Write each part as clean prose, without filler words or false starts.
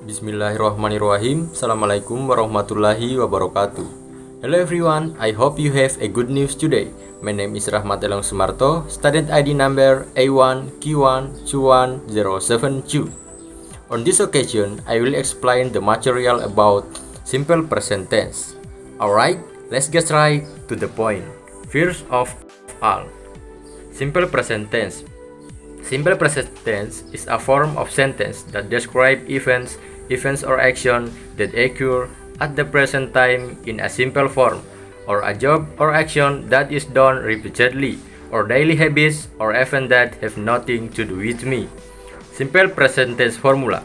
Bismillahirrahmanirrahim. Assalamualaikum warahmatullahi wabarakatuh. Hello everyone, I hope you have a good news today. My name is Rahmat Elong Sumarto, student ID number A1Q12107Q. On this occasion, I will explain the material about simple present tense. Alright, let's get right to the point. First of all, simple present tense. Simple present tense is a form of sentence that describe events or action that occur at the present time in a simple form, or a job or action that is done repeatedly, or daily habits or events that have nothing to do with me. Simple present tense formula.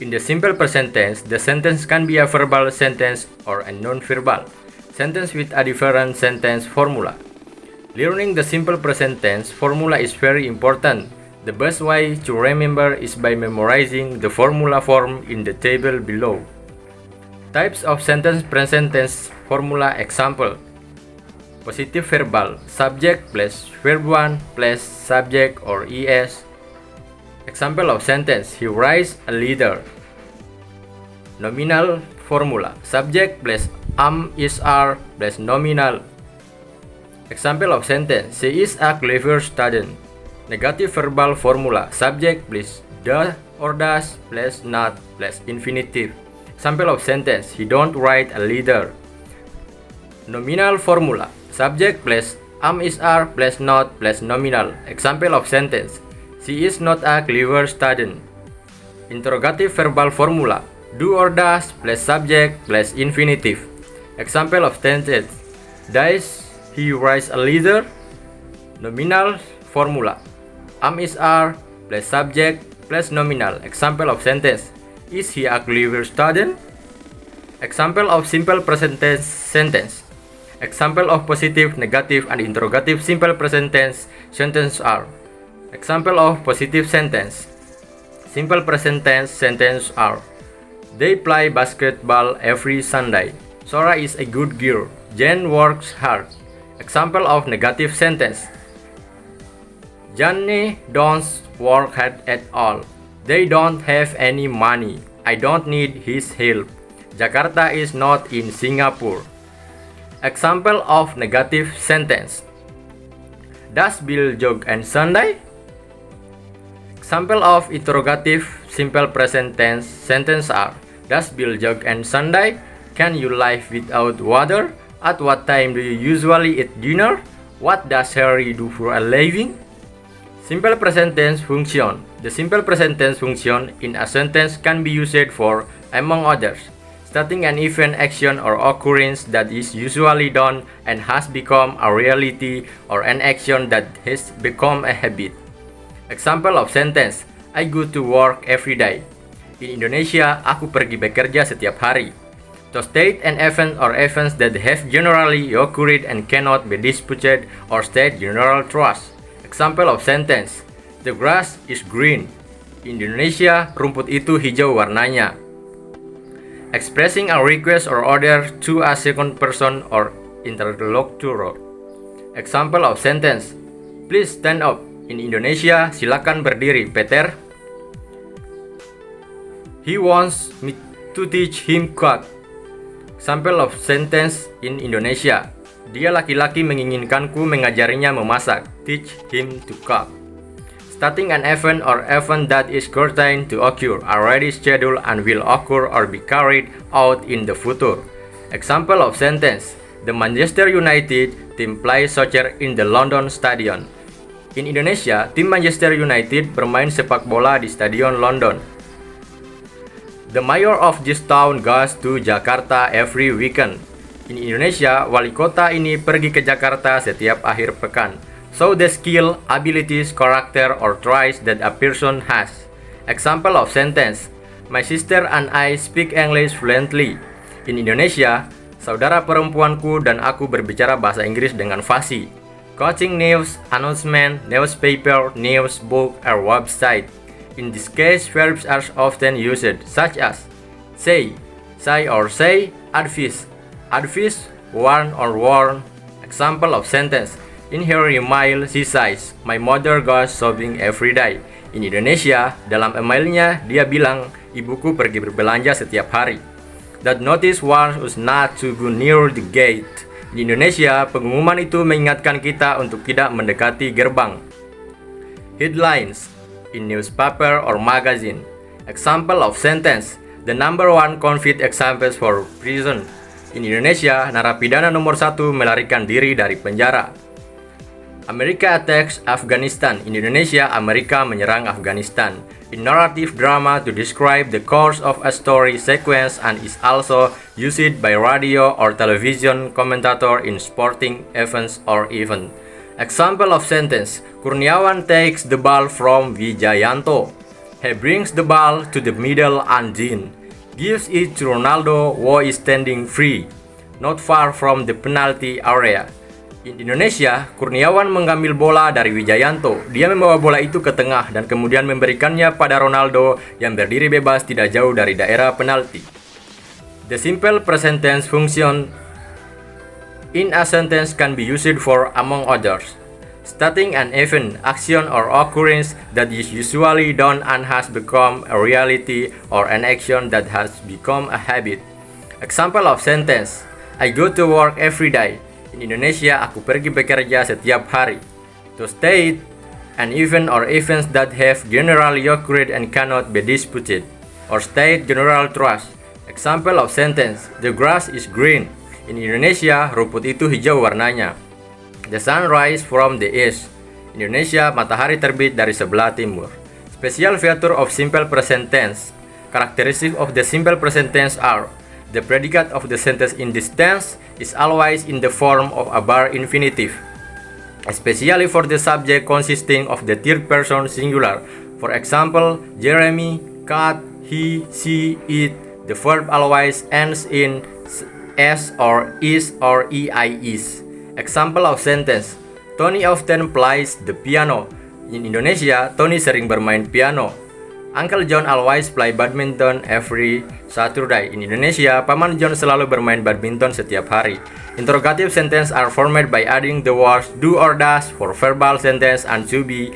In the simple present tense, the sentence can be a verbal sentence or a non-verbal sentence with a different sentence formula. Learning the simple present tense formula is very important. The best way to remember is by memorizing the formula form in the table below. Types of sentence present tense formula example. Positive verbal, subject plus verb 1 plus subject or es. Example of sentence, he rides a leader. Nominal formula, subject plus am is are plus nominal. Example of sentence, she is a clever student. Negative verbal formula, subject plus does or does plus not plus infinitive. Example of sentence, he don't write a letter. Nominal formula, subject plus am is are plus not plus nominal. Example of sentence, she is not a clever student. Interrogative verbal formula, do or does plus subject plus infinitive. Example of sentence, does he write a letter? Nominal formula, am is are plus subject plus nominal. Example of sentence, is he a clever student? Example of simple present tense sentence. Example of positive, negative, and interrogative simple present tense sentence are. Example of positive sentence. Simple present tense sentence are. They play basketball every Sunday. Sora is a good girl. Jen works hard. Example of negative sentence. Johnny don't work hard at all. They don't have any money. I don't need his help. Jakarta is not in Singapore. Example of negative sentence. Does Bill jog on Sunday? Example of interrogative simple present tense sentence are. Does Bill jog on Sunday? Can you live without water? At what time do you usually eat dinner? What does Harry do for a living? Simple present tense function. The simple present tense function in a sentence can be used for, among others, stating an event, action, or occurrence that is usually done and has become a reality, or an action that has become a habit. Example of sentence, I go to work every day. In Indonesia, aku pergi bekerja setiap hari. To state an event or events that have generally occurred and cannot be disputed or state general trust. Example of sentence, the grass is green. In Indonesia, rumput itu hijau warnanya. Expressing a request or order to a second person or interlocutor. Example of sentence, please stand up. In Indonesia, silakan berdiri, Peter. He wants me to teach him cook. Example of sentence in Indonesia. Dia laki-laki menginginkanku mengajarinya memasak. Teach him to cook. Stating an event or event that is certain to occur, already scheduled and will occur or be carried out in the future. Example of sentence. The Manchester United team plays soccer in the London Stadium. In Indonesia, tim Manchester United bermain sepak bola di Stadion London. The mayor of this town goes to Jakarta every weekend. In Indonesia, wali kota ini pergi ke Jakarta setiap akhir pekan. So the skill, abilities, character, or traits that a person has. Example of sentence, my sister and I speak English fluently. In Indonesia, saudara perempuanku dan aku berbicara bahasa Inggris dengan fasih. Quoting news, announcement, newspaper, news, book, or website. In this case, verbs are often used, such as say or say, advise, warn or warn. Example of sentence, in her email she says, my mother goes shopping every day. In Indonesia, dalam emailnya dia bilang, ibuku pergi berbelanja setiap hari. That notice was not to go near the gate. Di Indonesia, pengumuman itu mengingatkan kita untuk tidak mendekati gerbang. Headlines in newspaper or magazine. Example of sentence. The number one convict examples for prison. In Indonesia, narapidana nomor 1 melarikan diri dari penjara. America attacks Afghanistan. In Indonesia, Amerika menyerang Afghanistan. In narrative drama to describe the course of a story sequence and is also used by radio or television commentator in sporting events or event. Example of sentence. Kurniawan takes the ball from Wijayanto. He brings the ball to the middle and then gives it to Ronaldo who is standing free, not far from the penalty area. In Indonesia, Kurniawan mengambil bola dari Wijayanto. Dia membawa bola itu ke tengah dan kemudian memberikannya pada Ronaldo yang berdiri bebas tidak jauh dari daerah penalti. The simple present tense function in a sentence can be used for, among others, stating an event, action, or occurrence that is usually done and has become a reality, or an action that has become a habit. Example of sentence. I go to work every day. In Indonesia, aku pergi bekerja setiap hari. To state an event or events that have generally occurred and cannot be disputed. Or state general trust. Example of sentence. The grass is green. In Indonesia, rumput itu hijau warnanya. The sun rises from the east. In Indonesia, matahari terbit dari sebelah timur. Special feature of simple present tense. Characteristic of the simple present tense are: the predicate of the sentence in this tense is always in the form of a bar infinitive, especially for the subject consisting of the third person singular. For example, Jeremy, cut, he, she, it. The verb always ends in s or is or is. Example of sentence. Tony often plays the piano. In Indonesia, Tony sering bermain piano. Uncle John always play badminton every Saturday. In Indonesia, Paman John selalu bermain badminton setiap hari. Interrogative sentence are formed by adding the words do or does for verbal sentence and to be,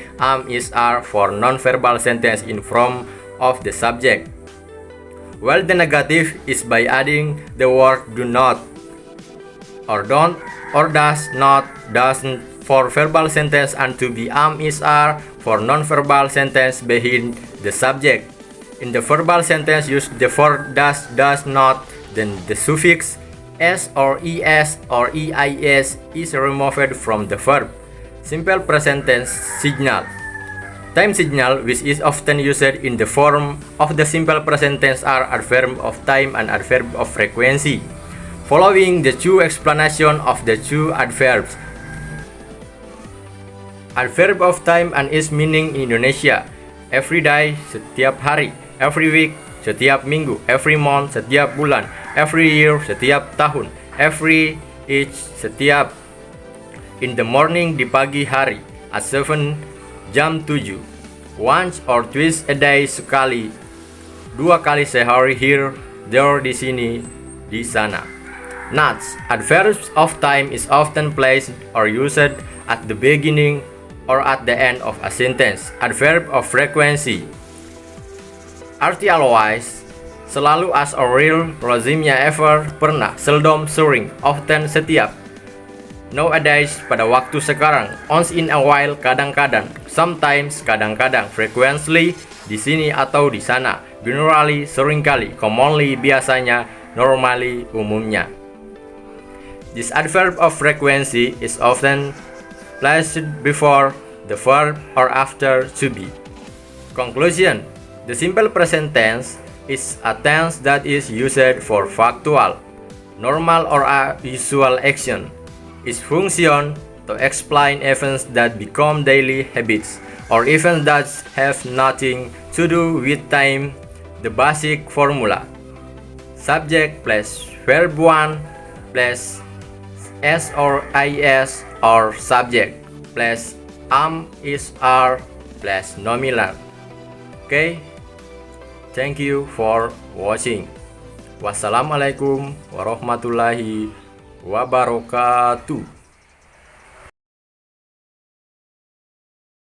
is, are for non-verbal sentence in front of the subject. While the negative is by adding the word do not, or don't, or does not, doesn't for verbal sentence and to be, is, are for non-verbal sentence behind the subject. In the verbal sentence, use the verb does not, then the suffix s or es or eis is removed from the verb. Simple present tense signal. Time signal, which is often used in the form of the simple present tense, are adverb of time and adverb of frequency. Following the two explanation of the two adverbs. Adverb of time and its meaning in Indonesia: every day, setiap hari; every week, setiap minggu; every month, setiap bulan; every year, setiap tahun; every each, setiap; in the morning, di pagi hari; at 7, jam 7; once or twice a day, sekali, 2 kali sehari; here, there, di sini, di sana. Notes. Adverbs of time is often placed or used at the beginning or at the end of a sentence. Adverb of frequency. Arti always, selalu, as or real, lazimnya, ever, pernah, seldom, sering, often, setiap. Nowadays, pada waktu sekarang. Once in a while, kadang-kadang. Sometimes, kadang-kadang. Frequently, di sini atau di sana. Generally, seringkali. Commonly, biasanya. Normally, umumnya. This adverb of frequency is often placed before the verb or after to be. Conclusion. The simple present tense is a tense that is used for factual, normal or usual action. Its function to explain events that become daily habits or events that have nothing to do with time. The basic formula: subject plus verb 1 plus s or is or subject plus is, are plus nominal. Okay, thank you for watching. Wassalamualaikum warahmatullahi wabarakatuh.